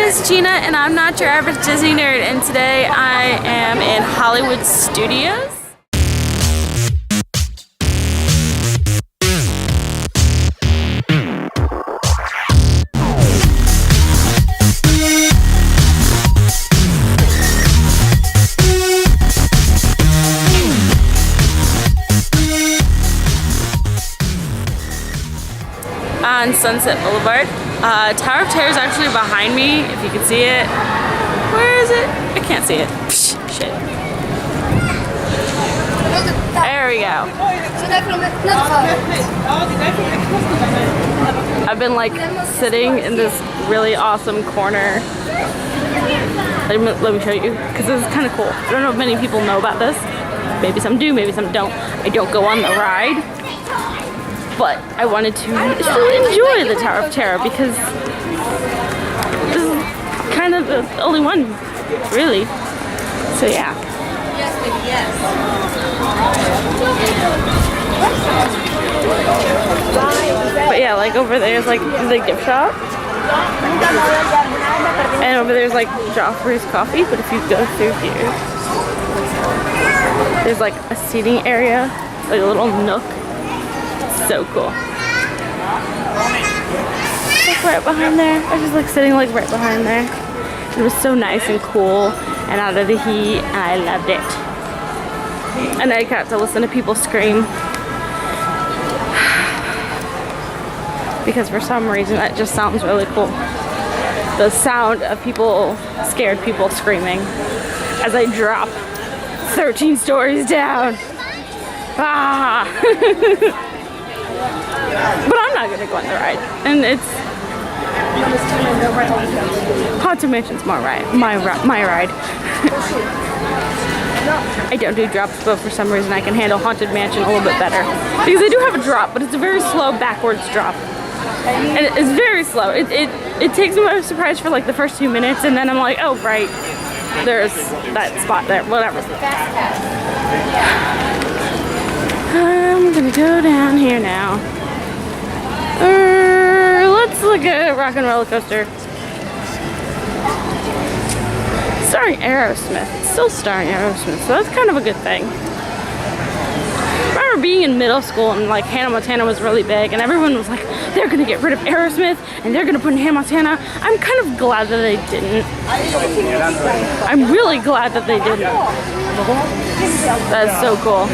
is Gina, and I'm not your average Disney nerd, and today I am in Hollywood Studios. On Sunset Boulevard. Tower of Terror is actually behind me, if you can see it. Where is it? I can't see it. Psh, shit. There we go. I've been like sitting in this really awesome corner. Let me show you, because this is kind of cool. I don't know if many people know about this. Maybe some do, maybe some don't. I don't go on the ride, but I wanted to enjoy the Tower of Terror because this is kind of the only one, really. So yeah. Yes, baby, yes. But yeah, like over there's like the gift shop. And over there's like Joffrey's Coffee, but if you go through here, there's like a seating area, like a little nook. So cool. Like right behind there. I was just like sitting like right behind there. It was so nice and cool and out of the heat, and I loved it. And I got to listen to people scream. Because for some reason that just sounds really cool. The sound of people, scared people screaming as I drop 13 stories down. Ah! But I'm not gonna go on the ride, and it's Haunted Mansion's my ride. I don't do drops, but for some reason I can handle Haunted Mansion a little bit better because I do have a drop, but it's a very slow backwards drop, and it's very slow. It takes me by surprise for like the first 2 minutes, and then I'm like, oh right, there's that spot there. Whatever. I'm gonna go down here now. Let's look at Rock and Roller Coaster. Starring Aerosmith. It's still starring Aerosmith, so that's kind of a good thing. I remember being in middle school and like Hannah Montana was really big, and everyone was like, they're gonna get rid of Aerosmith and they're gonna put in Hannah Montana. I'm kind of glad that they didn't. I'm really glad that they didn't. That's so cool.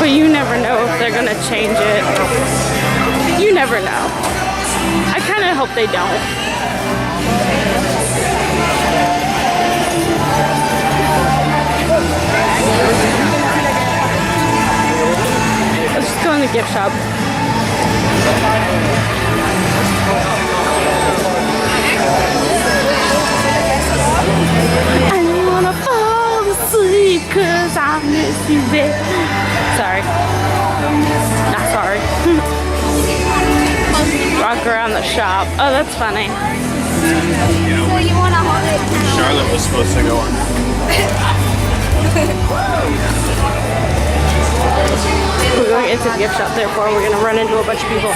But you never know if they're gonna change it. You never know. I kind of hope they don't. Let's just go in the gift shop. I wanna fall asleep cause I miss you, babe. Sorry. Not sorry. Walk around the shop. Oh, that's funny. So you wanna hold it? Charlotte was supposed to go on. We're going into the gift shop, therefore we're gonna run into a bunch of people.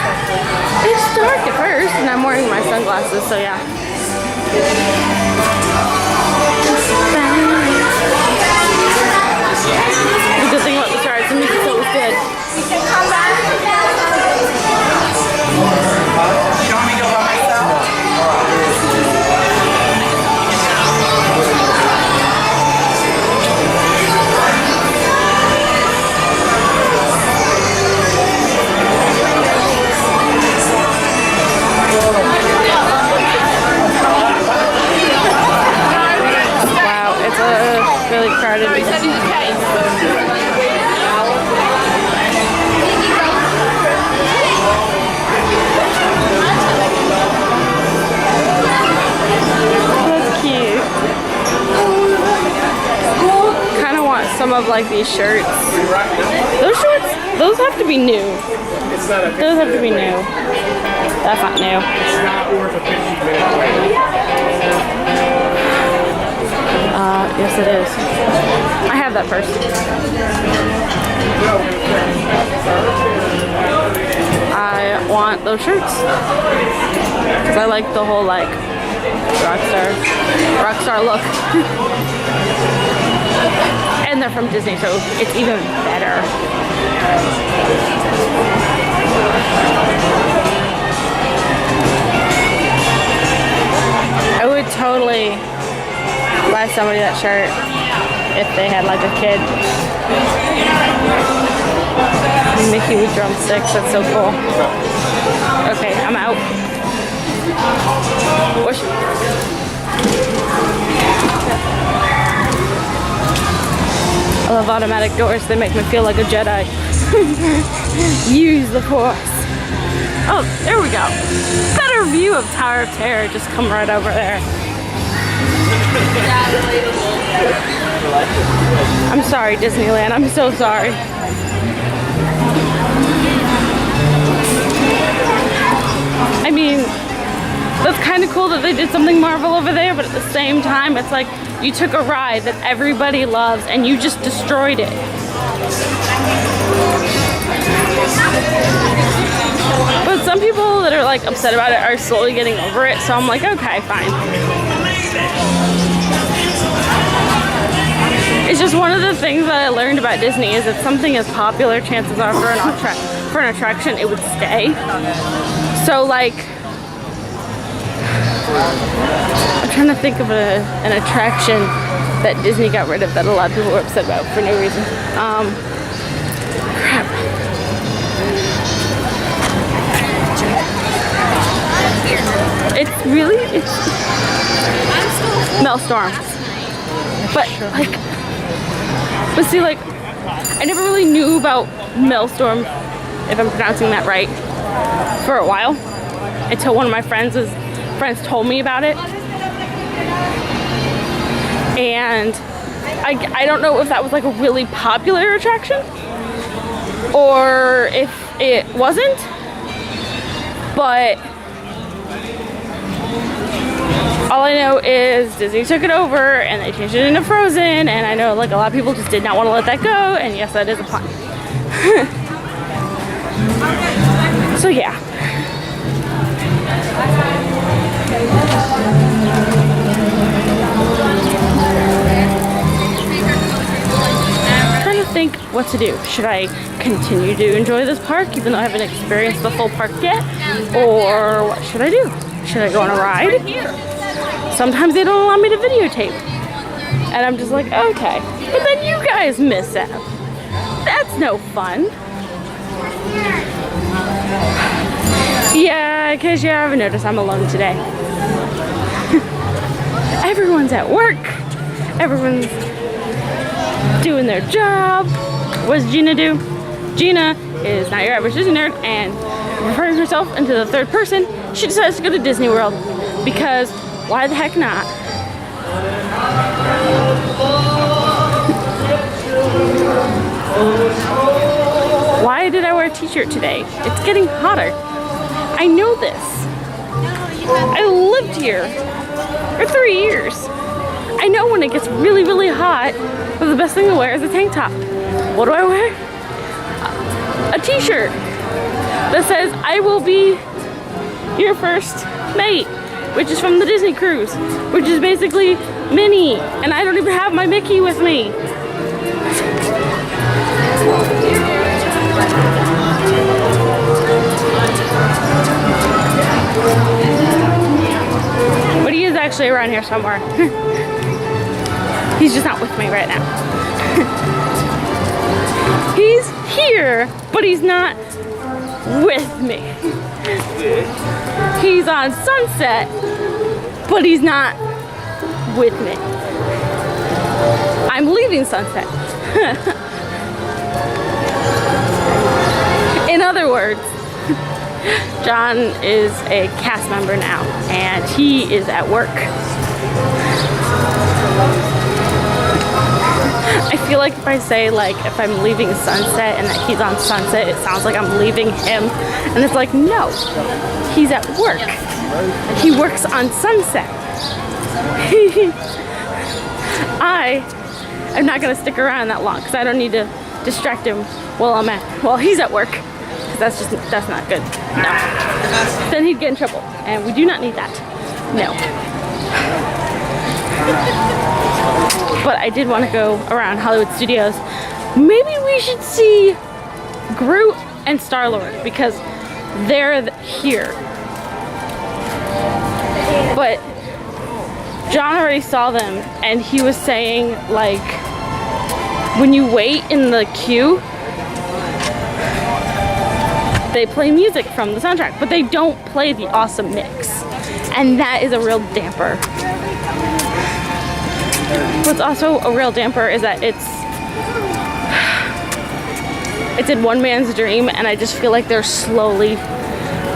It's dark at first, and I'm wearing my sunglasses, so yeah. The good thing about this ride is the music's always good. We can come back. You want me to go by myself? Wow, it's a really crowded. Some of like these shirts. Those shirts, those have to be new. Those have to be new. That's not new. It's not worth a 50-minute wait. Yes it is. I have that purse. I want those shirts. Because I like the whole like rockstar look. And they're from Disney, so it's even better. I would totally buy somebody that shirt if they had like a kid. Mickey with drumsticks, that's so cool. Okay, I'm out. Whoosh. I love automatic doors, they make me feel like a Jedi. Use the Force. Oh, there we go. Better view of Tower of Terror, just come right over there. I'm sorry, Disneyland, I'm so sorry. I mean, that's kind of cool that they did something Marvel over there, but at the same time, it's like you took a ride that everybody loves and you just destroyed it. But some people that are like upset about it are slowly getting over it, so I'm like, okay, fine. It's just one of the things that I learned about Disney is if something is popular, chances are for an attraction, it would stay. So like, I'm trying to think of an attraction that Disney got rid of that a lot of people were upset about for no reason. Crap. It's Maelstrom. But see, like, I never really knew about Maelstrom, if I'm pronouncing that right, for a while, until one of my friends told me about it. And I don't know if that was like a really popular attraction or if it wasn't, but all I know is Disney took it over and they changed it into Frozen, and I know like a lot of people just did not want to let that go, and yes, that is a pun. So yeah. I'm trying to think what to do. Should I continue to enjoy this park even though I haven't experienced the full park yet? Or what should I do? Should I go on a ride? Sometimes they don't allow me to videotape. And I'm just like, okay. But then you guys miss out. That's no fun. Yeah, because you haven't noticed I'm alone today. Everyone's at work. Everyone's doing their job. What does Gina do? Gina is not your average Disney nerd, and referring herself into the third person, she decides to go to Disney World because why the heck not? Why did I wear a t-shirt today? It's getting hotter. I know this. I lived here for 3 years. I know when it gets really, really hot, but the best thing to wear is a tank top. What do I wear? A t-shirt that says, I will be your first mate, which is from the Disney cruise, which is basically Minnie, and I don't even have my Mickey with me. But he is actually around here somewhere. He's just not with me right now. He's here, but he's not with me. He's on Sunset, but he's not with me. I'm leaving Sunset. In other words, John is a cast member now, and he is at work. I feel like if I say, like, if I'm leaving Sunset and that he's on Sunset, it sounds like I'm leaving him. And it's like, no, he's at work. He works on Sunset. I'm not gonna stick around that long because I don't need to distract him while he's at work. That's not good. No. Then he'd get in trouble, and we do not need that. No. But I did want to go around Hollywood Studios. Maybe we should see Groot and Star-Lord because they're here. But John already saw them, and he was saying, like, when you wait in the queue, they play music from the soundtrack, but they don't play the awesome mix. And that is a real damper. What's also a real damper is that it's in one man's dream, and I just feel like they're slowly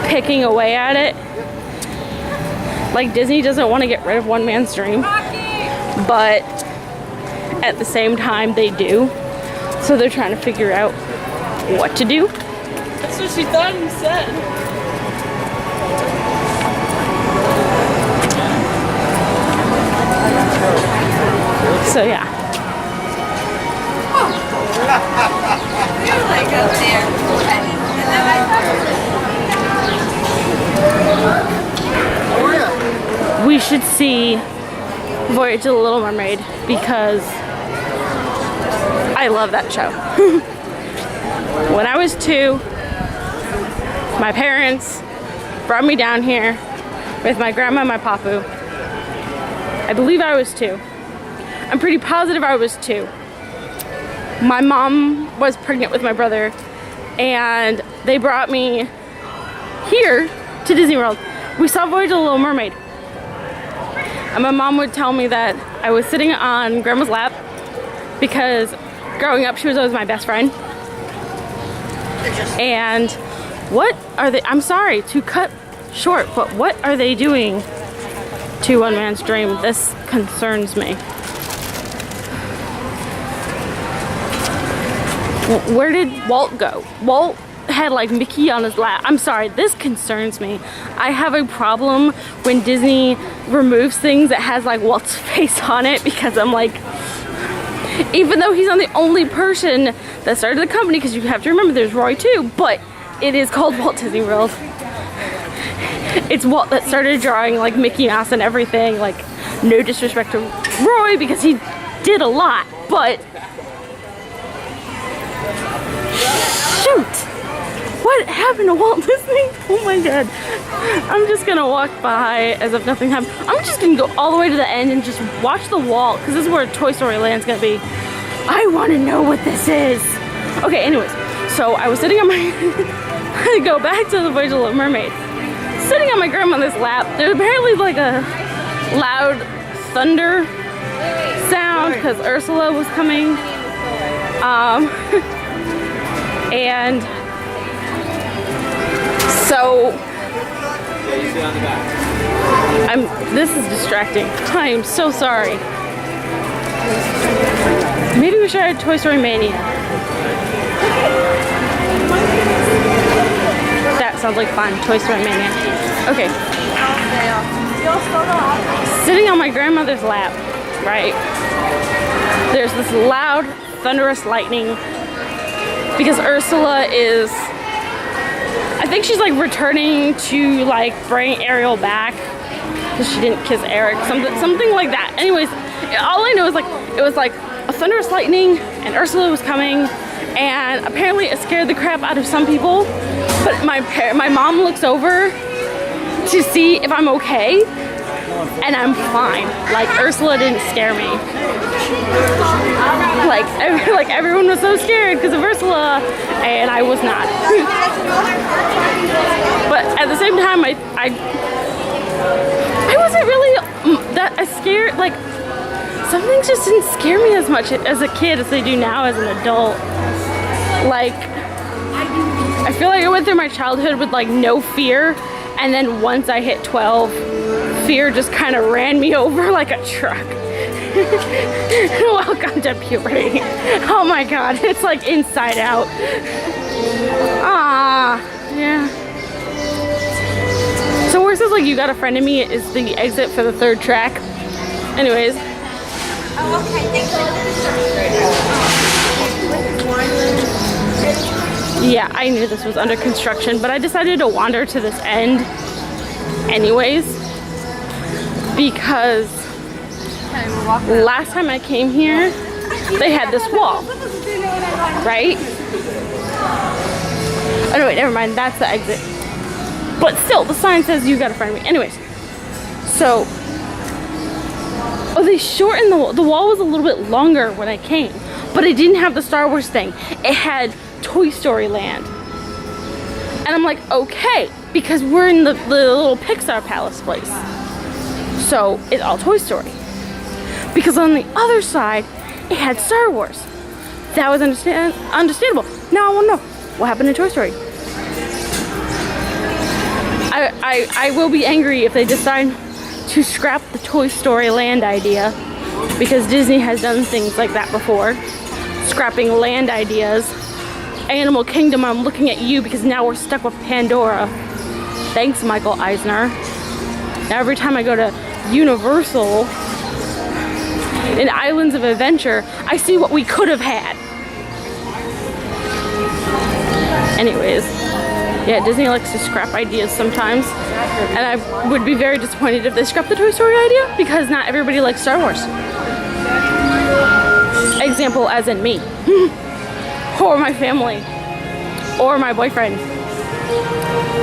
picking away at it. Like, Disney doesn't want to get rid of one man's dream, but at the same time they do. So they're trying to figure out what to do. That's what she thought you said. So yeah. You're like up there. And then We should see Voyage of the Little Mermaid because I love that show. When I was 2, my parents brought me down here with my grandma and my papu. I believe I was 2. I'm pretty positive I was 2. My mom was pregnant with my brother, and they brought me here to Disney World. We saw Voyage of the Little Mermaid. And my mom would tell me that I was sitting on grandma's lap because growing up she was always my best friend. And what are they, I'm sorry to cut short, but what are they doing to One Man's Dream? This concerns me. Where did Walt go? Walt had like Mickey on his lap. I'm sorry, this concerns me. I have a problem when Disney removes things that has like Walt's face on it because I'm like, even though he's not the only person that started the company, because you have to remember there's Roy too, but it is called Walt Disney World. It's Walt that started drawing like Mickey Mouse and everything. Like, no disrespect to Roy because he did a lot, but shoot! What happened to Walt Disney? Oh my god. I'm just gonna walk by as if nothing happened. I'm just gonna go all the way to the end and just watch the wall, because this is where Toy Story Land's gonna be. I wanna know what this is. Okay, anyways. So I was sitting on my... I go back to the Voyage of the Little Mermaid. Sitting on my grandmother's lap. There's apparently like a loud thunder sound because Ursula was coming. And so this is distracting. I am so sorry. Maybe we should have Toy Story Mania. That sounds like fun. Toy Story Mania. Okay. Sitting on my grandmother's lap, right? There's this loud, thunderous lightning because Ursula is, I think she's like returning to like bring Ariel back because she didn't kiss Eric, something like that. Anyways, all I know is like it was like a thunderous lightning and Ursula was coming, and apparently it scared the crap out of some people. But my mom looks over to see if I'm okay, and I'm fine. Like, Ursula didn't scare me. Like everyone was so scared because of Ursula, and I was not. But at the same time, I wasn't really that scared. Like, some things just didn't scare me as much as a kid as they do now as an adult. Like, I feel like I went through my childhood with like no fear, and then once I hit 12, fear just kind of ran me over like a truck. Welcome to puberty. Oh my god, it's like Inside Out. Ah, yeah. So where it says like you got a friend in me is the exit for the 3rd track. Anyways, Oh, okay. Thank you. Yeah, I knew this was under construction, but I decided to wander to this end anyways because last time I came here, they had this wall, right? Oh no, wait, never mind. That's the exit. But still, the sign says you gotta find me. Anyways, so they shortened the wall was a little bit longer when I came, but it didn't have the Star Wars thing. It had Toy Story Land. And I'm like, okay, because we're in the little Pixar Palace place. So it's all Toy Story. Because on the other side, it had Star Wars. That was understandable. Now I want to know, what happened to Toy Story? I will be angry if they decide to scrap the Toy Story Land idea, because Disney has done things like that before. Scrapping land ideas. Animal Kingdom, I'm looking at you because now we're stuck with Pandora. Thanks, Michael Eisner. Now every time I go to Universal in Islands of Adventure, I see what we could have had. Anyways, yeah, Disney likes to scrap ideas sometimes, and I would be very disappointed if they scrapped the Toy Story idea, because not everybody likes Star Wars. Example as in me. Or my family, or my boyfriend.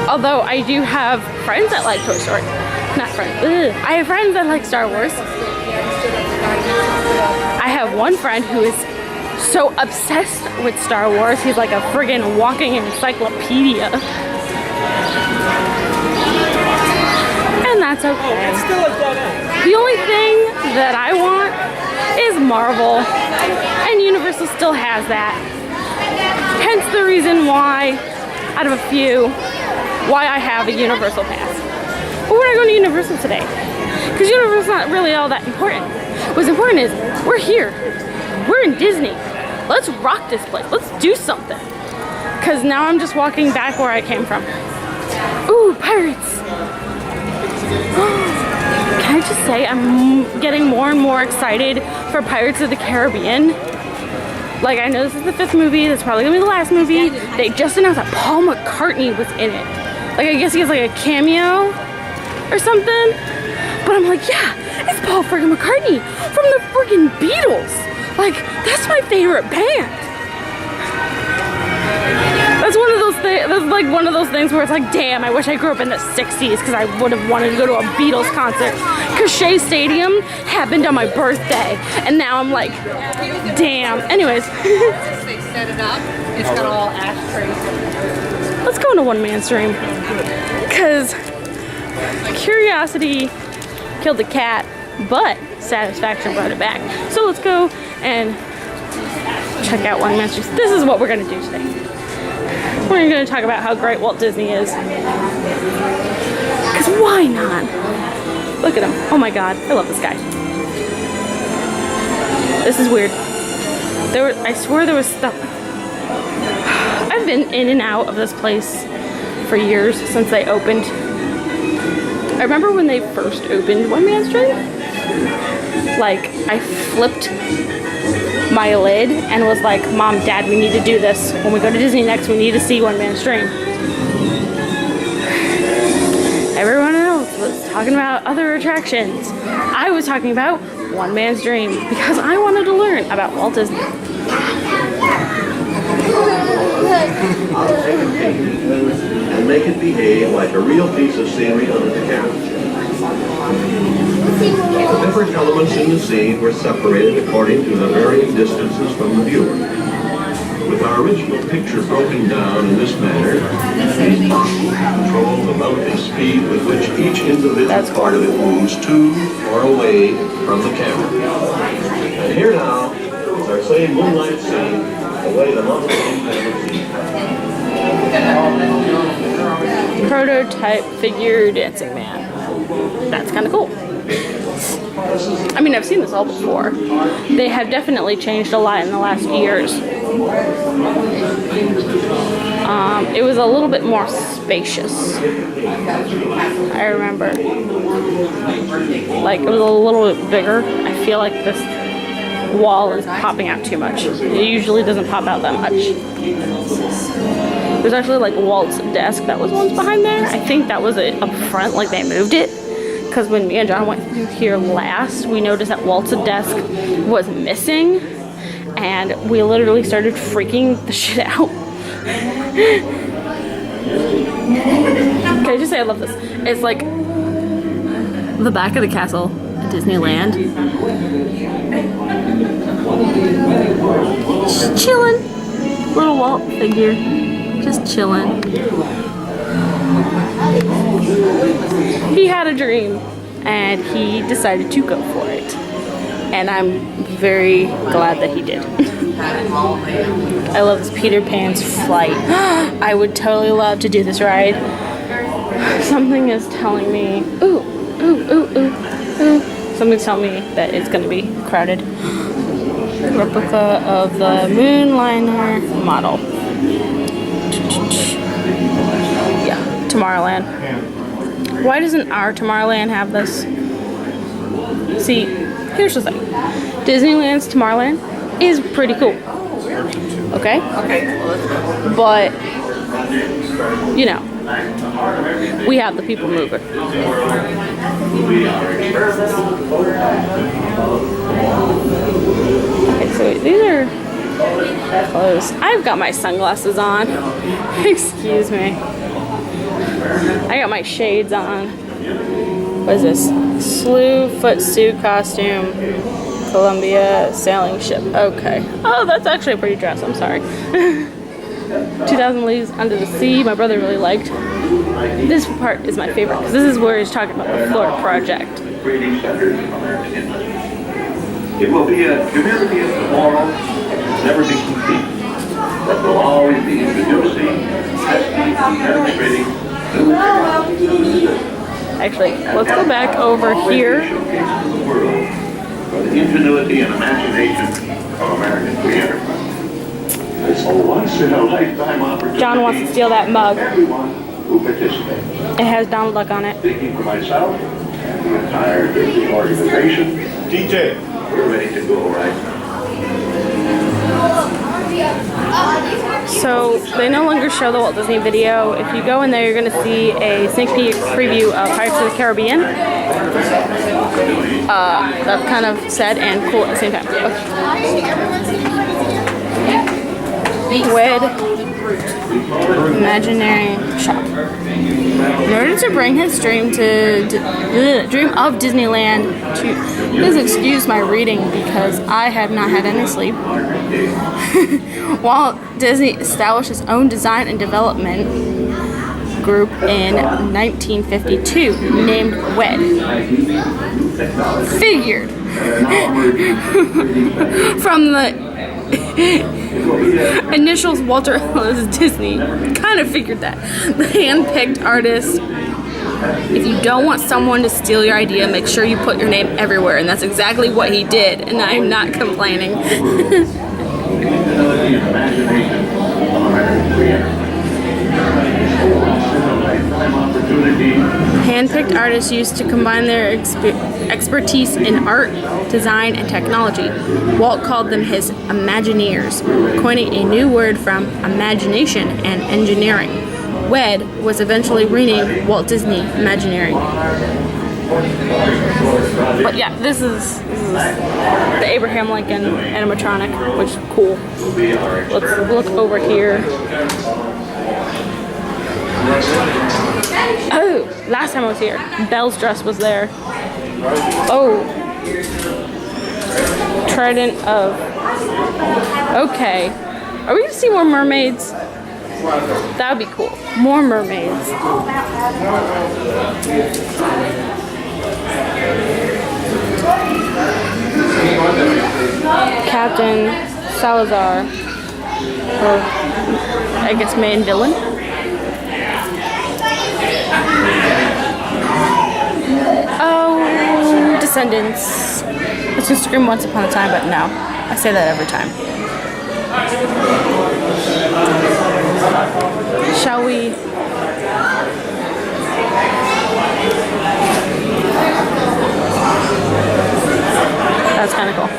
Although I do have friends that like Toy Story. Not friends. Ugh. I have friends that like Star Wars. I have one friend who is so obsessed with Star Wars, he's like a friggin' walking encyclopedia. And that's okay. The only thing that I want is Marvel, and Universal still has that. Hence the reason why, out of a few, why I have a Universal pass. But we're not going to Universal today, because Universal's not really all that important. What's important is, we're here. We're in Disney. Let's rock this place. Let's do something. Because now I'm just walking back where I came from. Ooh, pirates. Can I just say, I'm getting more and more excited for Pirates of the Caribbean. Like, I know this is the 5th movie, that's probably gonna be the last movie. They just announced that Paul McCartney was in it. Like, I guess he has like a cameo or something. But I'm like, yeah, it's Paul friggin' McCartney from the friggin' Beatles. Like, that's my favorite band. That's one of those things, that's like one of those things where it's like, damn, I wish I grew up in the 60s, because I would have wanted to go to a Beatles concert. Because Shea Stadium happened on my birthday, and now I'm like, damn. Anyways. They set it up. It's got all ashtrays. Let's go into one man stream. Because curiosity killed the cat, but satisfaction brought it back. So let's go and check out one man stream. This is what we're going to do today. We're going to talk about how great Walt Disney is. Because why not? Look at him. Oh my god. I love this guy. This is weird. I swear there was stuff. I've been in and out of this place for years, since they opened. I remember when they first opened One Man Stream. Like, I flipped my lid and was like, Mom, Dad, we need to do this. When we go to Disney next, we need to see One Man Stream. Everyone else was talking about other attractions. I was talking about One Man's Dream, because I wanted to learn about Walt Disney. And make it behave like a real piece of scenery under the camera. The different elements in the scene were separated according to the varying distances from the viewer. With our original picture broken down in this manner, we control the relative speed with which each individual part of it moves to or away from the camera. And here now is our same moonlight scene, the way the monthly camera scene. Prototype figure dancing man. That's kind of cool. I mean, I've seen this all before. They have definitely changed a lot in the last years. It was a little bit more spacious. I remember. Like, it was a little bit bigger. I feel like this wall is popping out too much. It usually doesn't pop out that much. There's actually like Walt's desk that was once behind there. I think that was it up front, like they moved it. Because when me and John went through here last, we noticed that Walt's desk was missing. And we literally started freaking the shit out. Can I just say I love this? It's like the back of the castle at Disneyland. Just chilling. Little Walt figure. Just chilling. He had a dream and he decided to go for it. And I'm very glad that he did. I love this Peter Pan's flight. I would totally love to do this ride. Something is telling me, ooh. Something's telling me that it's going to be crowded. Replica of the Moonliner model. Yeah, Tomorrowland. Why doesn't our Tomorrowland have this? See, here's the thing. Disneyland's Tomorrowland is pretty cool. Okay? But, you know, we have the people mover. Okay, so these are closed. I've got my sunglasses on. Excuse me. I got my shades on. What is this? Slew footsuit costume. Columbia sailing ship. Okay. Oh, that's actually a pretty dress. I'm sorry. 2,000 Leagues Under the Sea. My brother really liked. This part is my favorite because this is where he's talking about the Florida project. It will be a community of tomorrow, never be complete, that will always be introducing, testing, and penetrating new technologies. Actually, let's go back over here. For the ingenuity and imagination of American free enterprise. It's a once-in-a-lifetime opportunity. John wants to steal that mug. Everyone who participates. It has Donald Duck on it. Speaking for myself and the entire Disney organization, DJ. we're ready to go right now. So they no longer show the Walt Disney video. If you go in there, you're going to see a sneak peek preview of Pirates of the Caribbean. That's kind of sad and cool at the same time. Okay. WED Imaginary Shop. In order to bring his dream of Disneyland to, please excuse my reading because I have not had any sleep. Walt Disney established his own design and development group in 1952 named WED. Figured from the initials Walter Ellis Disney. Kind of figured that. The hand-picked artist. If you don't want someone to steal your idea, make sure you put your name everywhere. And that's exactly what he did. And I'm not complaining. Hand-picked artists used to combine their expertise in art, design, and technology. Walt called them his Imagineers, coining a new word from imagination and engineering. WED was eventually renamed Walt Disney Imagineering. But yeah, this is the Abraham Lincoln animatronic, which is cool. Let's look over here. Oh, last time I was here, Belle's dress was there. Oh, Trident of. Okay, are we gonna see more mermaids? That would be cool. More mermaids. Captain Salazar, or I guess main villain. Oh, Descendants. Let's just scream Once Upon a Time, but no. I say that every time. Shall we? That's kind of cool.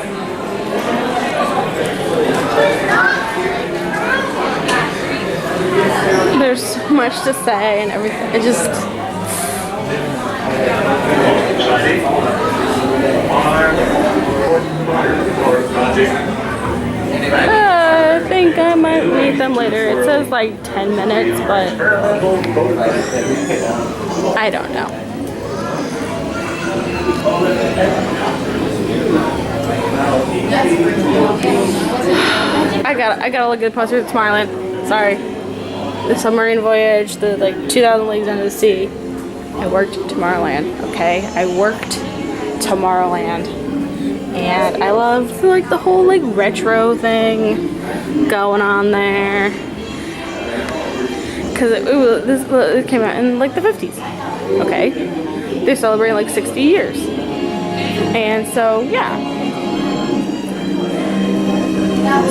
much to say and everything. It just... I think I might meet them later. It says like 10 minutes, but I don't know. I gotta look at the poster at Tomorrowland. Sorry. The submarine voyage, the like 2,000 Leagues Under the Sea. I worked Tomorrowland, okay? I worked Tomorrowland. And I loved like the whole like retro thing going on there. Cause it came out in like the 50s, okay? They're celebrating like 60 years. And so, yeah.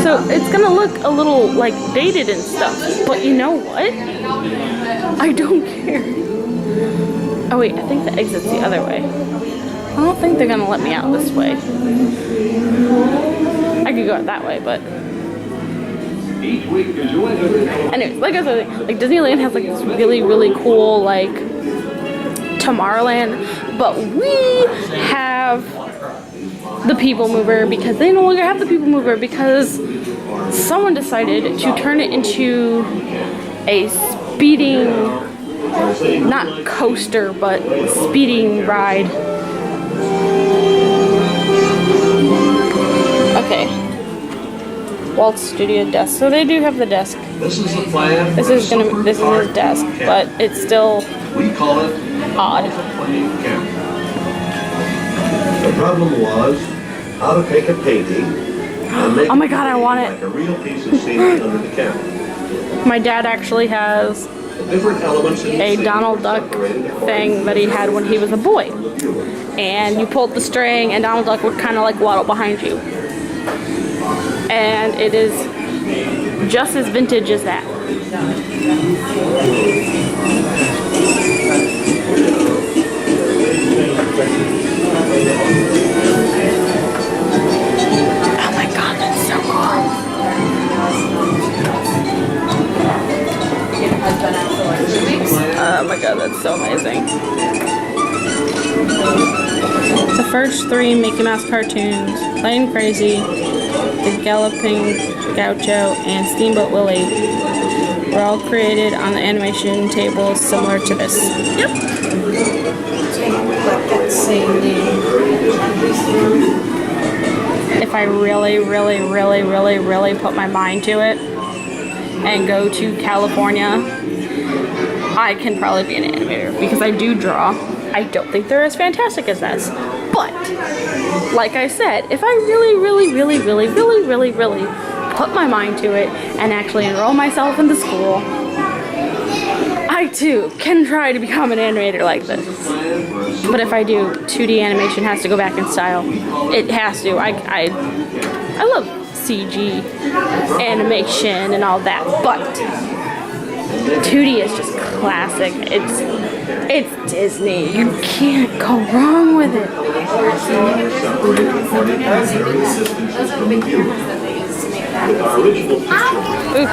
So it's gonna look a little like dated and stuff, but you know what? I don't care. Oh wait, I think the exit's the other way. I don't think they're gonna let me out this way. I could go out that way, but anyways, like I said, like Disneyland has like this really, really cool like Tomorrowland, but we have the People Mover because they no longer have the People Mover because someone decided to turn it into a speeding, not coaster, but speeding ride. Okay. Walt Studio desk. So they do have the desk. This is the plan. This is his desk, but it's still We call it odd. playing camp. The problem was how to take a painting and make Oh my god, I want like it. a real piece of scenery under the camera. My dad actually has The different elements in the a scene Donald were Duck separated according thing that he had when he was a boy. to the viewer. And you pulled the string and Donald Duck would kind of like waddle behind you. And it is just as vintage as that. Oh my god, that's so cool. Oh my god, that's so amazing. The first 3 Mickey Mouse cartoons, Plain Crazy, The Galloping Gaucho, and Steamboat Willie, were all created on the animation table similar to this. Yep. If I really put my mind to it and go to California, I can probably be an animator because I do draw. I don't think they're as fantastic as this. But, like I said, if I really put my mind to it and actually enroll myself into school, I too can try to become an animator like this. But if I do, 2D animation has to go back in style. It has to. I love CG animation and all that, but 2D is just classic. It's Disney. You can't go wrong with it. Oof.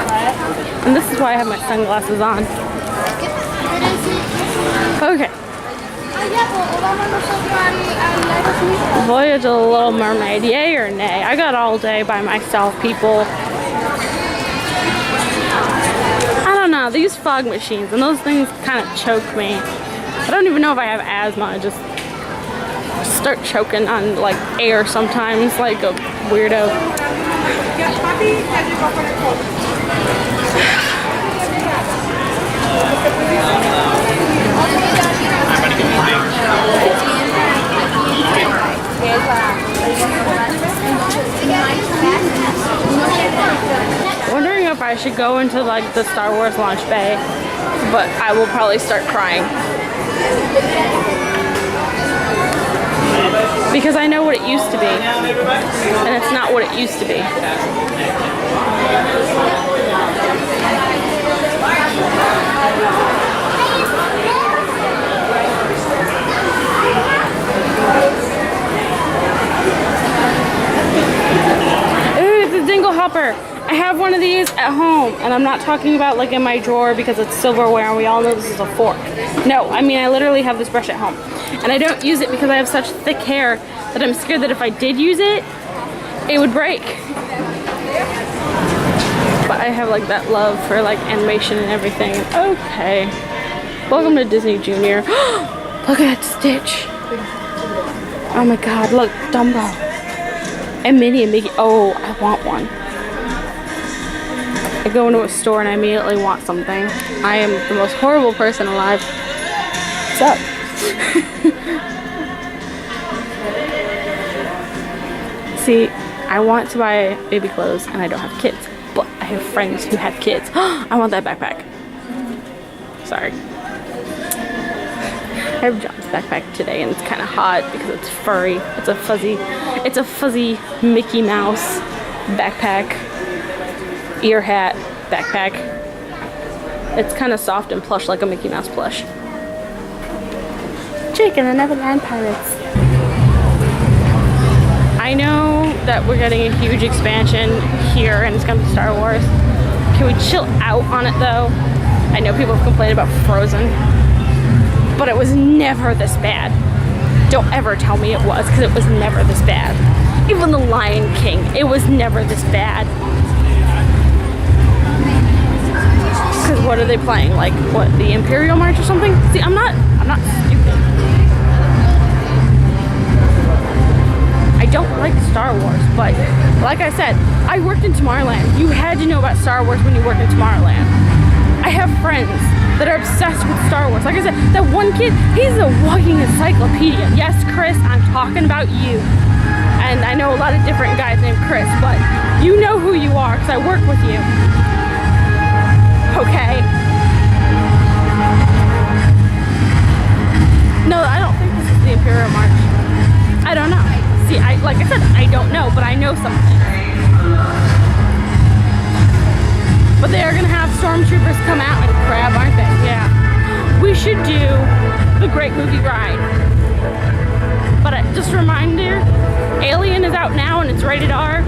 And this is why I have my sunglasses on. Okay. Voyage of the Little Mermaid, yay or nay? I got all day by myself, people. I don't know, these fog machines and those things kind of choke me. I don't even know if I have asthma. I just start choking on like air sometimes, like a weirdo. Wondering if I should go into like the Star Wars launch bay, but I will probably start crying. Because I know what it used to be, and it's not what it used to be. Ooh, it's a dingle hopper. I have one of these at home, and I'm not talking about like in my drawer because it's silverware and we all know this is a fork. No, I mean I literally have this brush at home. And I don't use it because I have such thick hair that I'm scared that if I did use it, it would break. But I have like that love for like animation and everything. Okay. Welcome to Disney Junior. Look at that Stitch. Oh my god, look, Dumbo. And Minnie and Mickey. Oh, I want one. I go into a store and I immediately want something. I am the most horrible person alive. What's up? See, I want to buy baby clothes and I don't have kids, but I have friends who have kids. I want that backpack. Sorry. I have John's backpack today and it's kind of hot because it's furry. It's a fuzzy Mickey Mouse backpack, ear hat backpack. It's kind of soft and plush like a Mickey Mouse plush. Jake and the Neverland Pirates. I know that we're getting a huge expansion here and it's gonna be Star Wars. Can we chill out on it though? I know people have complained about Frozen, but it was never this bad. Don't ever tell me it was, because it was never this bad. Even The Lion King, it was never this bad. Because what are they playing? Like, what, the Imperial March or something? See, I'm not stupid. I don't like Star Wars, but like I said, I worked in Tomorrowland. You had to know about Star Wars when you worked in Tomorrowland. I have friends that are obsessed with Star Wars. Like I said, that one kid, he's a walking encyclopedia. Yes, Chris, I'm talking about you. And I know a lot of different guys named Chris, but you know who you are because I work with you. Okay? No, I don't think this is the Imperial March. I don't know. See, like I said, I don't know, but I know something. But they are gonna have stormtroopers come out and grab, aren't they? Yeah. We should do the Great Movie Ride. But just a reminder, Alien is out now and it's rated R.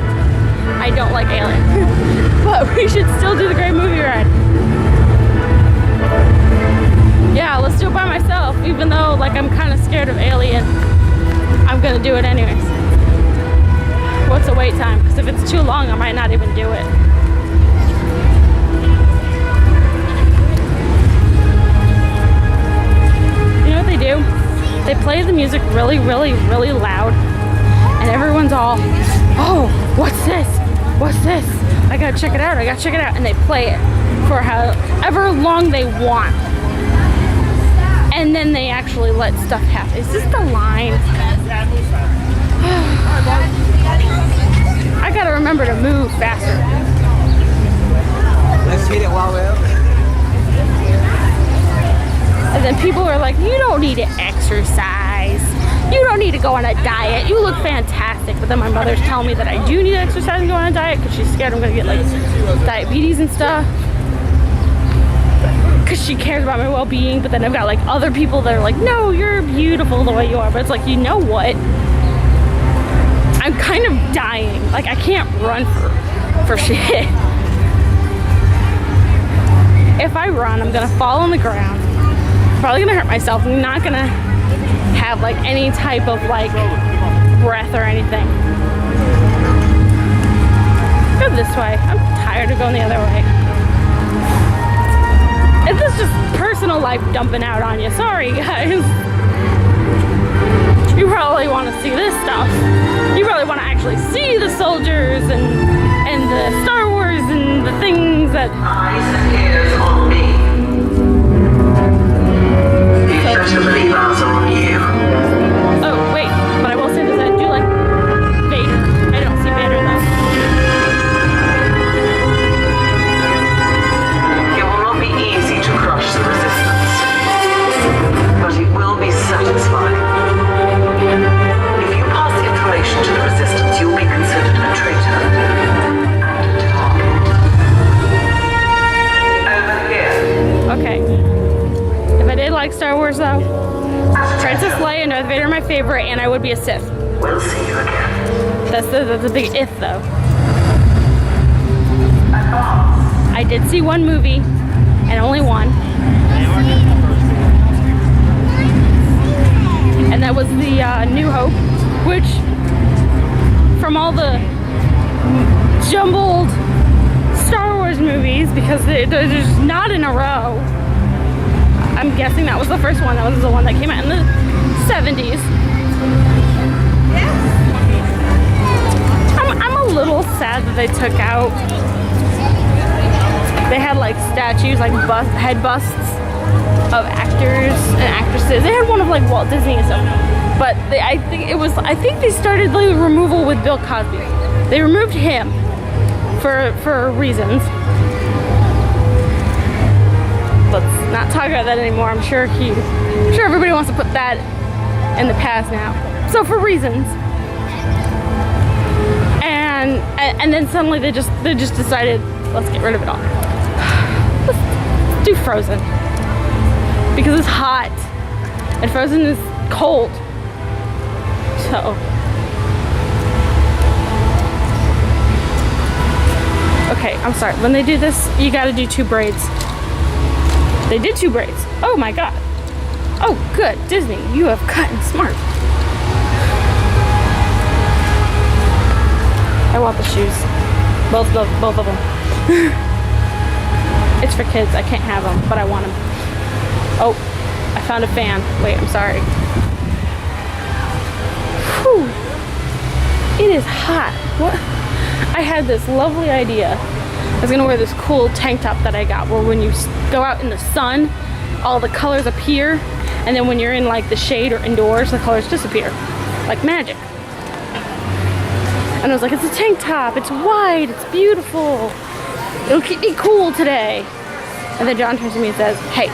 I don't like Alien. But we should still do the Great Movie Ride. Yeah, let's do it by myself. Even though like I'm kind of scared of Alien, I'm gonna do it anyways. What's the wait time? Because if it's too long, I might not even do it. They do. They play the music really, really, really loud, and everyone's all, oh, what's this? What's this? I gotta check it out. I gotta check it out. And they play it for however long they want, and then they actually let stuff happen. Is this the line? I gotta remember to move faster. Let's hit it while we're up. And then people are like, you don't need to exercise. You don't need to go on a diet. You look fantastic. But then my mother's telling me that I do need to exercise and go on a diet because she's scared I'm going to get like diabetes and stuff. Because she cares about my well-being. But then I've got like other people that are like, no, you're beautiful the way you are. But it's like, you know what? I'm kind of dying. Like I can't run for shit. If I run, I'm going to fall on the ground. Probably gonna hurt myself. I'm not gonna have like any type of like breath or anything. Go this way. I'm tired of going the other way. This is just personal life dumping out on you. Sorry guys. You probably want to see this stuff. You probably want to actually see the soldiers and the Star Wars and the things that Eyes and ears on me. Better believe eyes on you. Oh, wait, but I will say this, I do like Vader. I don't see Vader though. It will not be easy to crush the resistance, but it will be satisfying. If you pass information to the resistance, you'll be considered a traitor and a target. Over here. Okay. If I did like Star Wars though, Princess Leia and Darth Vader are my favorite, and I would be a Sith. We'll see you again. That's a big if though. did see one movie, and only one. And that was the New Hope, which from all the jumbled Star Wars movies, because they're just not in a row, I'm guessing that was the first one. That was the one that came out in the 70s. I'm a little sad that they took out, they had like statues, like head busts of actors and actresses. They had one of like Walt Disney and stuff, but I think they started the removal with Bill Cosby. They removed him for reasons. Let's not talk about that anymore. I'm sure everybody wants to put that in the past now. So for reasons. And then suddenly they just decided, let's get rid of it all. Let's do Frozen. Because it's hot. And Frozen is cold. So. Okay, I'm sorry. When they do this, you gotta do 2 braids. They did 2 braids. Oh my god. Oh, good. Disney, you have gotten smart. I want the shoes. Both of them. It's for kids. I can't have them, but I want them. Oh, I found a fan. Wait, I'm sorry. Whew. It is hot. What? I had this lovely idea. I was gonna wear this cool tank top that I got, where when you go out in the sun, all the colors appear, and then when you're in like the shade or indoors, the colors disappear, like magic. And I was like, it's a tank top, it's white, it's beautiful, it'll keep me cool today. And then John turns to me and says, hey,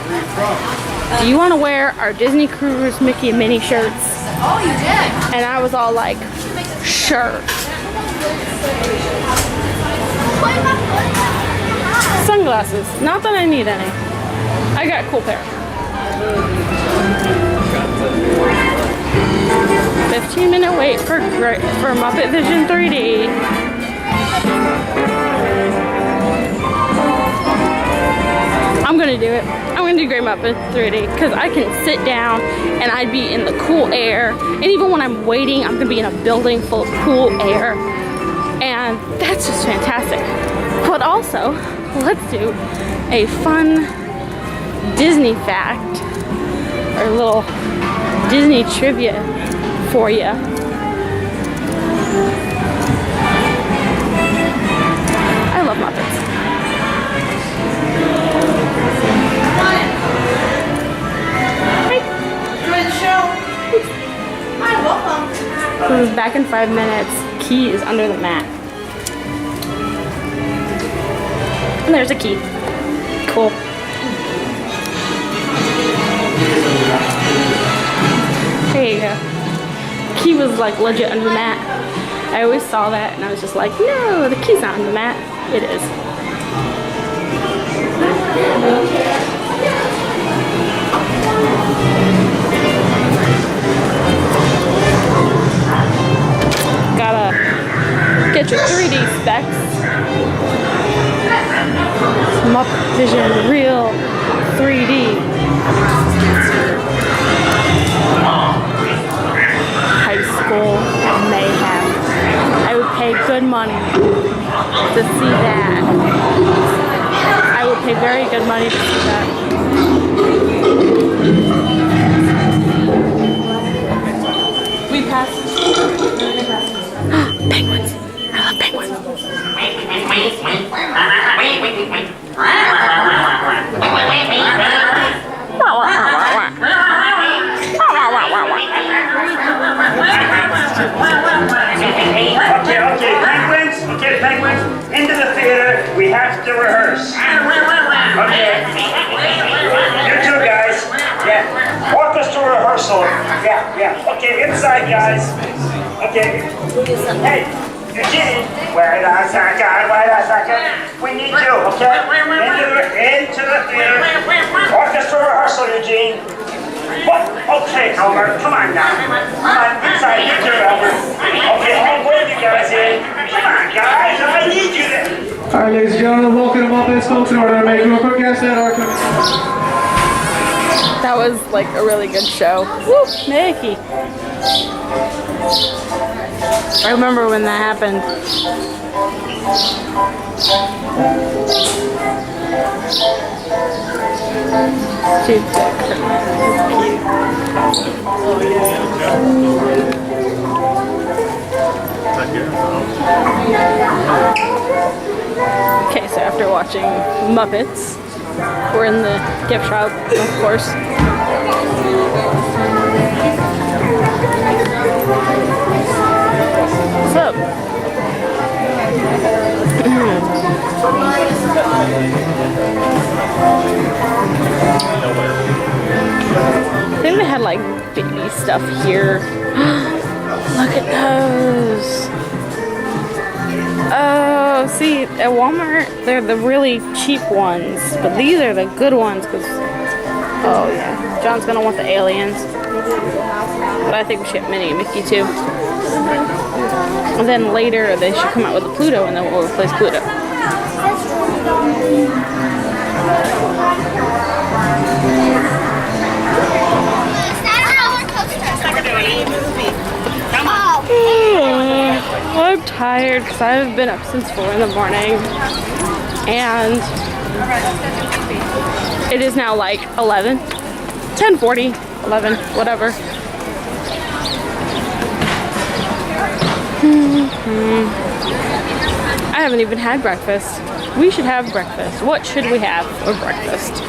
do you want to wear our Disney Cruise Mickey and Minnie shirts? Oh, you did? And I was all like, sure. Sunglasses, not that I need any. I got a cool pair. 15-minute wait for Muppet Vision 3D. I'm gonna do it. I'm gonna do Great Muppet 3D because I can sit down and I'd be in the cool air. And even when I'm waiting, I'm gonna be in a building full of cool air. And that's just fantastic. But also, let's do a fun Disney fact or a little Disney trivia for you. I love Muppets. Hi. Enjoy the show. Hi, welcome. This is back in 5 minutes. Key is under the mat. And there's a key. Cool. There you go. Key was like legit under the mat. I always saw that and I was just like, no, the key's not under the mat. It is. Gotta get your 3D specs. Muppet Vision Real 3D. High school mayhem. I would pay good money to see that. I would pay very good money to see that. We passed. Penguins. I love penguins. Okay, penguins, into the theater. We have to rehearse. Okay. You two guys. Yeah. Orchestra rehearsal. Yeah. Okay, inside, guys. Okay. Hey, Eugene. Wait a second. We need you, okay? Into the theater. Orchestra rehearsal, Eugene. What? Okay, Elmer. Come on now. Come on, inside. You two, Elmer. Okay, I'll bring you guys in. Come on, guys. I need you there. All right, ladies and gentlemen, welcome to Muppets, folks. In order to make you a quick guess at our That was like a really good show. Woo, Mickey. I remember when that happened. She's so Okay, so after watching Muppets, we're in the gift shop, of course. What's up? I think they had like baby stuff here. Look at those. Oh, see, at Walmart, they're the really cheap ones, but these are the good ones because, oh yeah, John's gonna want the aliens. But I think we should get Minnie and Mickey too. And then later they should come out with a Pluto and then we'll replace Pluto. I'm tired because I've been up since 4 in the morning and it is now like 11, 10:40, 11, whatever. I haven't even had breakfast. We should have breakfast. What should we have for breakfast?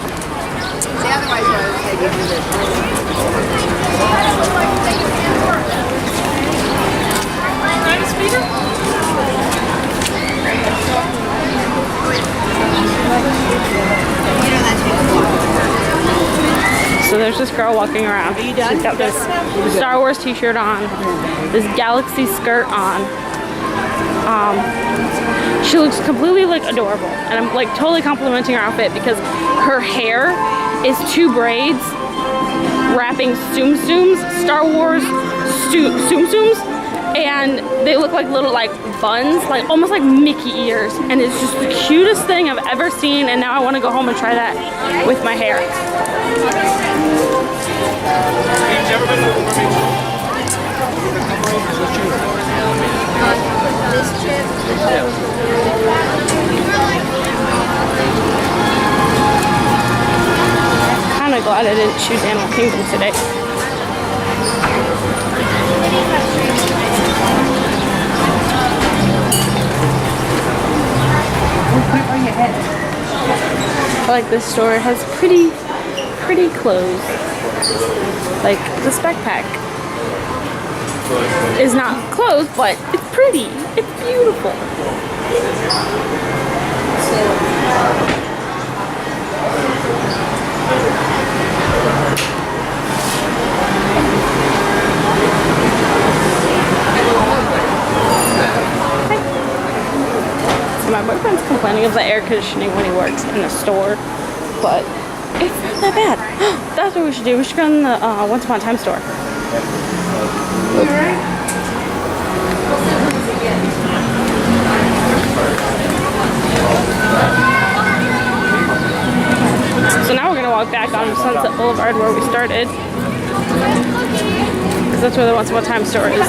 So there's this girl walking around. She's got this Star Wars t-shirt on, this galaxy skirt on. She looks completely like adorable, and I'm like totally complimenting her outfit because her hair is 2 braids wrapping Tsum Tsums, Star Wars Tsum Tsums, and they look like little like buns, like almost like Mickey ears, and it's just the cutest thing I've ever seen, and now I want to go home and try that with my hair. Kind of glad I didn't choose Animal Kingdom today. I feel like this store has pretty clothes. Like this backpack is not clothes, but it's pretty. It's beautiful. So my boyfriend's complaining of the air conditioning when he works in the store, but it's not that bad. That's what we should do. We should go in the Once Upon a Time store. So now we're gonna walk back on Sunset Boulevard where we started, because that's where the Once Upon a Time store is.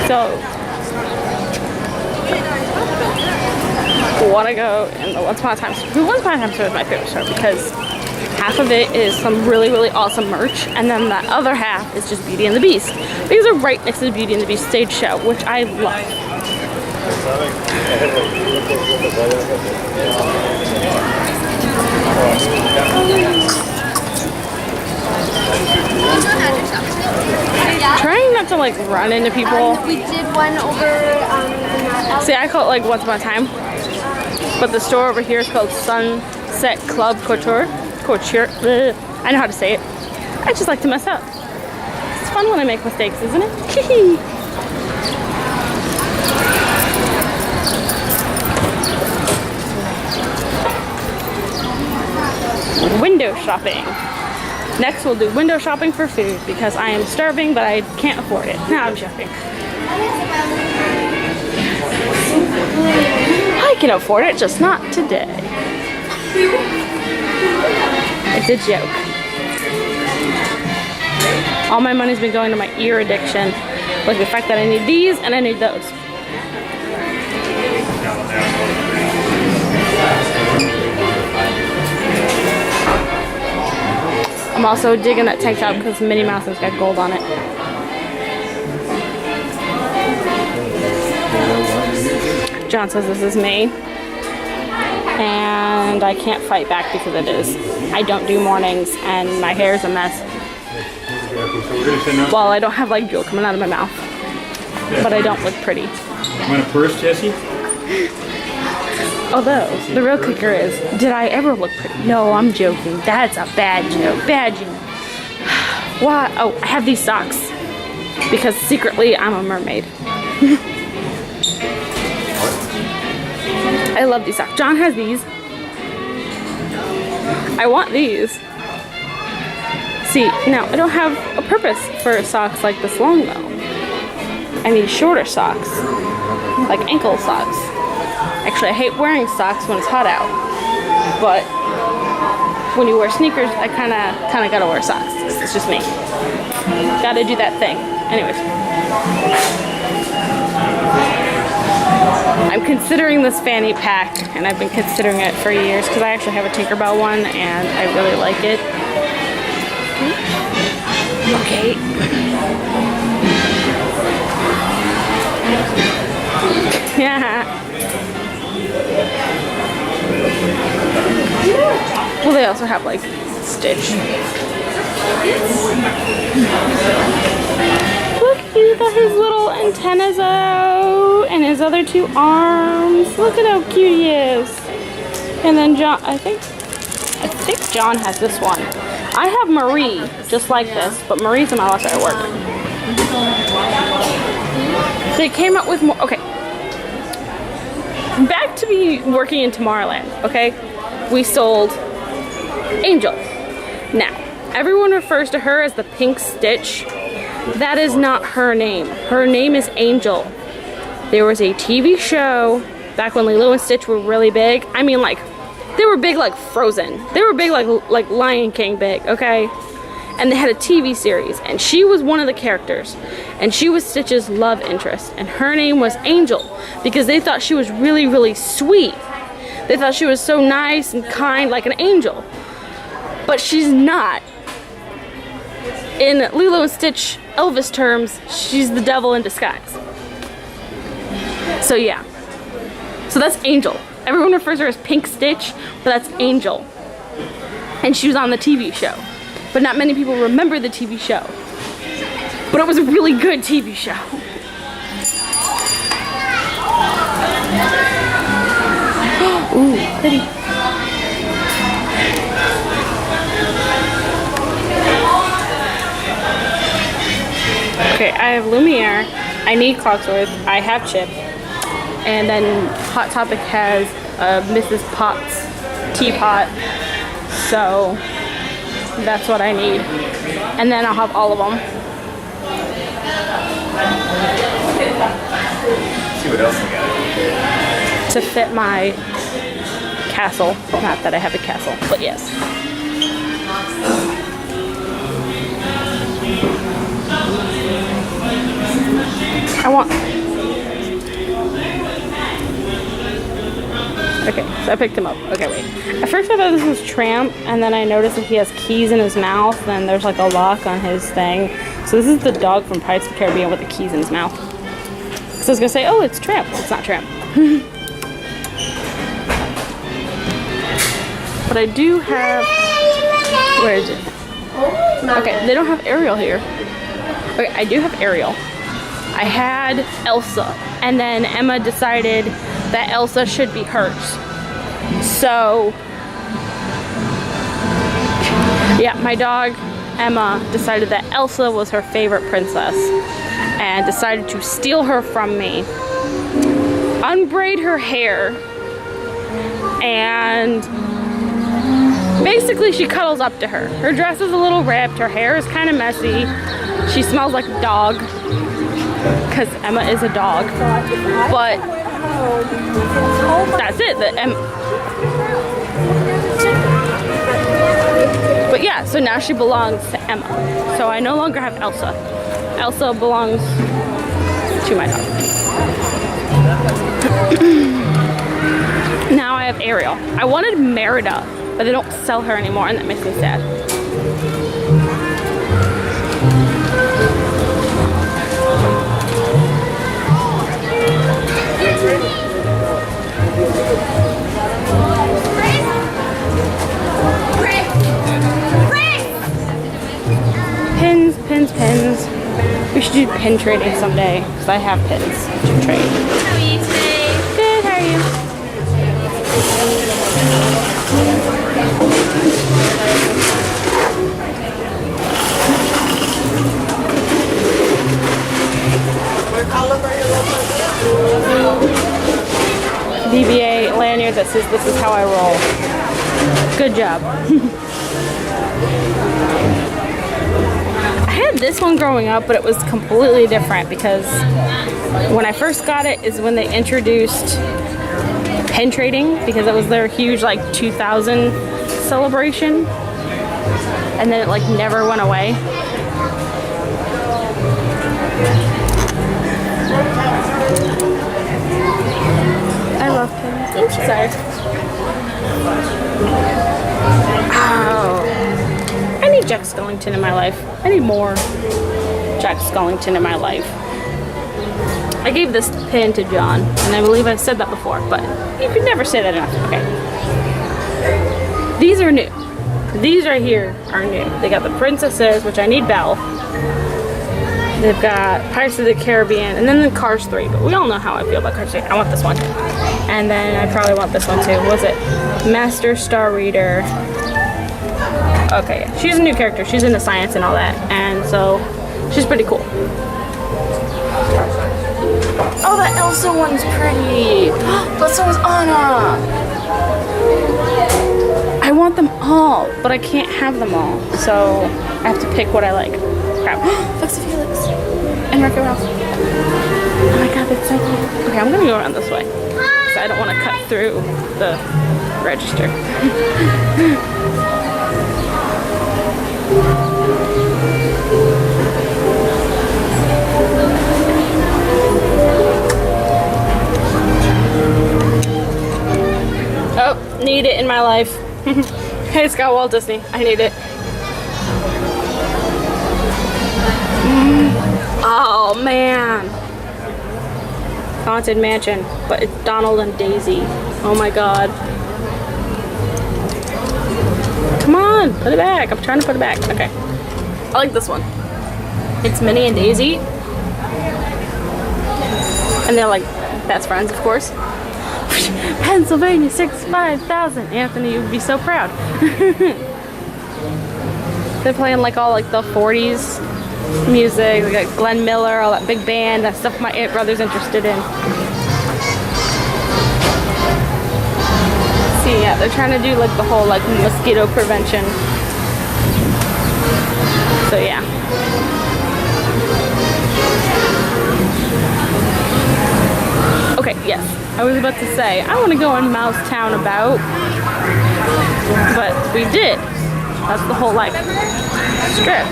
So, want to go in the Once Upon a Time store. The Once Upon a Time store is my favorite store because half of it is some really awesome merch, and then the other half is just Beauty and the Beast. These are right next to the Beauty and the Beast stage show, which I love. Trying not to like run into people. We did one over. See, I call it like Once Upon a Time, but the store over here is called Sunset Club Couture. I know how to say it. I just like to mess up. It's fun when I make mistakes, isn't it? Window shopping. Next we'll do window shopping for food because I am starving but I can't afford it. No, I'm joking. I can afford it, just not today. It's a joke. All my money's been going to my ear addiction. Like the fact that I need these and I need those. I'm also digging that tank top because Minnie Mouse has got gold on it. John says this is me. And I can't fight back because it is. I don't do mornings and my hair is a mess. Well, I don't have like jewel coming out of my mouth. But I don't look pretty. Want a purse, Jesse? Although, the real kicker is, did I ever look pretty? No, I'm joking. That's a bad joke. Bad joke. Why? Oh, I have these socks. Because secretly, I'm a mermaid. I love these socks. John has these. I want these. See, now, I don't have a purpose for socks like this long, though. I need shorter socks. Like ankle socks. Actually, I hate wearing socks when it's hot out, but when you wear sneakers, I kind of gotta wear socks. It's just me. Gotta do that thing. Anyways, I'm considering this fanny pack, and I've been considering it for years because I actually have a Tinkerbell one, and I really like it. Okay. Yeah. Well, they also have like Stitch. Look, he's got his little antennas out and his other two arms. Look at how cute he is. And then John, I think John has this one. I have Marie just like this, but Marie's in my left side at work. They came up with more. Okay. Back to me working in Tomorrowland, okay? We sold Angel. Now, everyone refers to her as the Pink Stitch. That is not her name. Her name is Angel. There was a TV show back when Lilo and Stitch were really big. I mean, like, they were big like Frozen. They were big like Lion King big, okay? And they had a TV series, and she was one of the characters, and she was Stitch's love interest, and her name was Angel because they thought she was really, really sweet. They thought she was so nice and kind, like an angel, but she's not. In Lilo and Stitch Elvis terms, she's the devil in disguise. So yeah, so that's Angel. Everyone refers to her as Pink Stitch, but that's Angel, and she was on the TV show. But not many people remember the TV show. But it was a really good TV show. Ooh, pretty. Okay, I have Lumiere. I need Clocksworth. I have Chip. And then Hot Topic has Mrs. Potts teapot. So that's what I need. And then I'll have all of them. See what else we got. To fit my castle. Not that I have a castle, but yes. I want... Okay, so I picked him up. Okay, wait. At first I thought this was Tramp, and then I noticed that he has keys in his mouth, and there's like a lock on his thing. So this is the dog from Pirates of the Caribbean with the keys in his mouth. So I was gonna say, oh, it's Tramp. It's not Tramp. But I do have... Where is it? Okay, they don't have Ariel here. Okay, I do have Ariel. I had Elsa, and then Emma decided that Elsa should be hers. So Yeah, my dog Emma decided that Elsa was her favorite princess and decided to steal her from me, unbraid her hair, and basically she cuddles up to her. Her dress is a little ripped, her hair is kind of messy, she smells like a dog because Emma is a dog, but that's it. But yeah, so now she belongs to Emma. So I no longer have Elsa. Elsa belongs to my dog. Now I have Ariel. I wanted Merida, but they don't sell her anymore, and that makes me sad. Pins, pins, pins. We should do pin trading someday, because I have pins to trade. How are you today? Good, how are you? DBA lanyard that says this is how I roll. Good job. I had this one growing up, but it was completely different because when I first got it is when they introduced pin trading, because it was their huge like 2000 celebration, and then it like never went away. I love pins. Oops, sorry. Oh. I need Jack Skellington in my life. I need more Jack Skellington in my life. I gave this pin to John, and I believe I said that before, but you could never say that enough. Okay. These are new. These right here are new. They got the princesses, which I need Belle. They've got Pirates of the Caribbean, and then the Cars 3, but we all know how I feel about Cars 3. I want this one. And then I probably want this one too. What was it? Master Star Reader. Okay, yeah. She's a new character. She's into science and all that, and so she's pretty cool. Oh, that Elsa one's pretty. But so is Anna. I want them all, but I can't have them all, so I have to pick what I like. Crap. Foxy Felix and Wreck-It Ralph. Oh my god, that's so cool. Okay, I'm gonna go around this way because I don't want to cut through the register. Oh, need it in my life. Hey, it's got Walt Disney. I need it. Oh man. Haunted Mansion, but it's Donald and Daisy. Oh my god. Come on, put it back. I'm trying to put it back. Okay. I like this one. It's Minnie and Daisy. And they're like best friends, of course. Pennsylvania 65,000. Anthony, you would be so proud. They're playing like all like the 40s music. We got Glenn Miller, all that big band, that stuff my aunt brother's interested in. See, yeah, they're trying to do like the whole like mosquito prevention. So yeah. Okay, yes. I was about to say, I want to go in Mouse Town about, but we did. That's the whole like strip.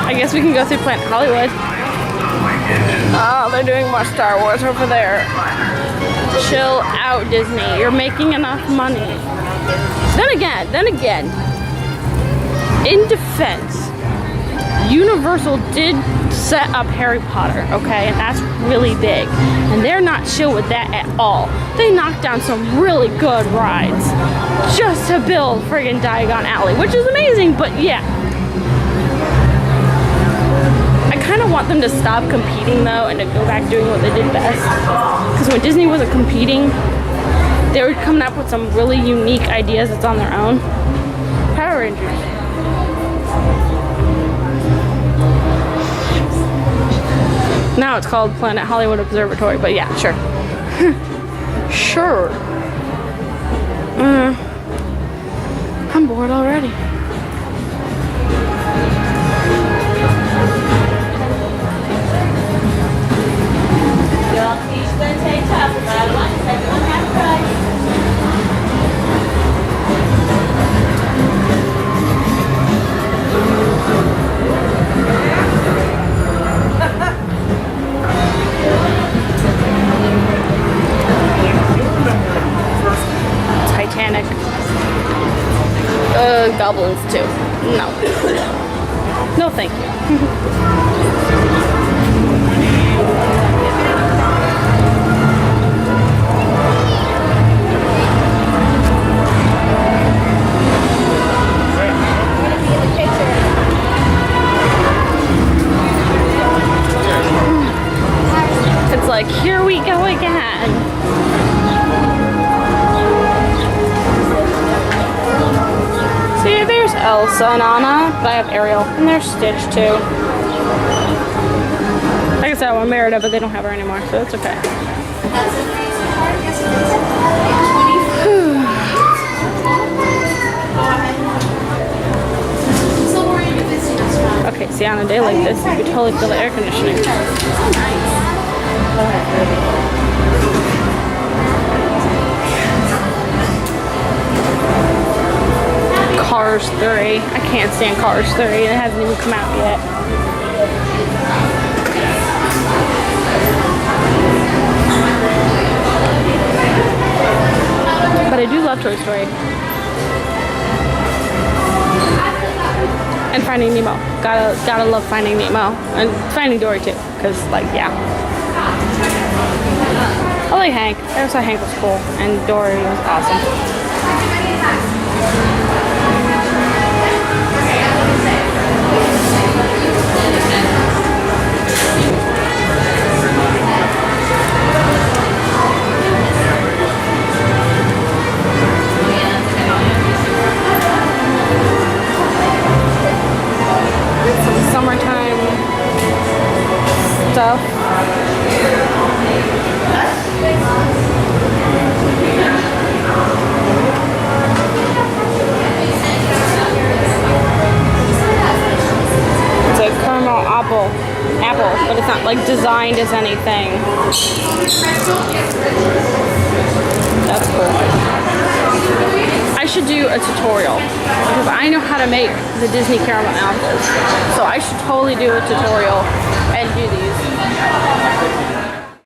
I guess we can go through Planet Hollywood. Oh, they're doing more Star Wars over there. Chill out, Disney. You're making enough money. Then again, in defense, Universal did set up Harry Potter, okay, and that's really big, and they're not chill with that at all. They knocked down some really good rides just to build friggin' Diagon Alley, which is amazing, but yeah. I kind of want them to stop competing though and to go back doing what they did best, because when Disney wasn't competing, They were coming up with some really unique ideas that's on their own. Power Rangers. Now it's called Planet Hollywood Observatory, but yeah, sure. Sure. I'm bored already. Titanic. Goblins too. No. No, thank you. It's like, here we go again. See, there's Elsa and Anna, but I have Ariel, and there's Stitch too. Like I said, I want Merida, but they don't have her anymore, so it's okay. Okay, see, on a day like this, you could totally feel the air conditioning. Cars 3. I can't stand Cars 3. It hasn't even come out yet. But I do love Toy Story. And Finding Nemo. Gotta love Finding Nemo. And Finding Dory too. Because, like, yeah. I like Hank. I also thought Hank was cool. And Dory was awesome. Some summertime stuff. It's a caramel apple, but it's not like designed as anything. That's cool. I should do a tutorial because I know how to make the Disney caramel apples. So I should totally do a tutorial and do these.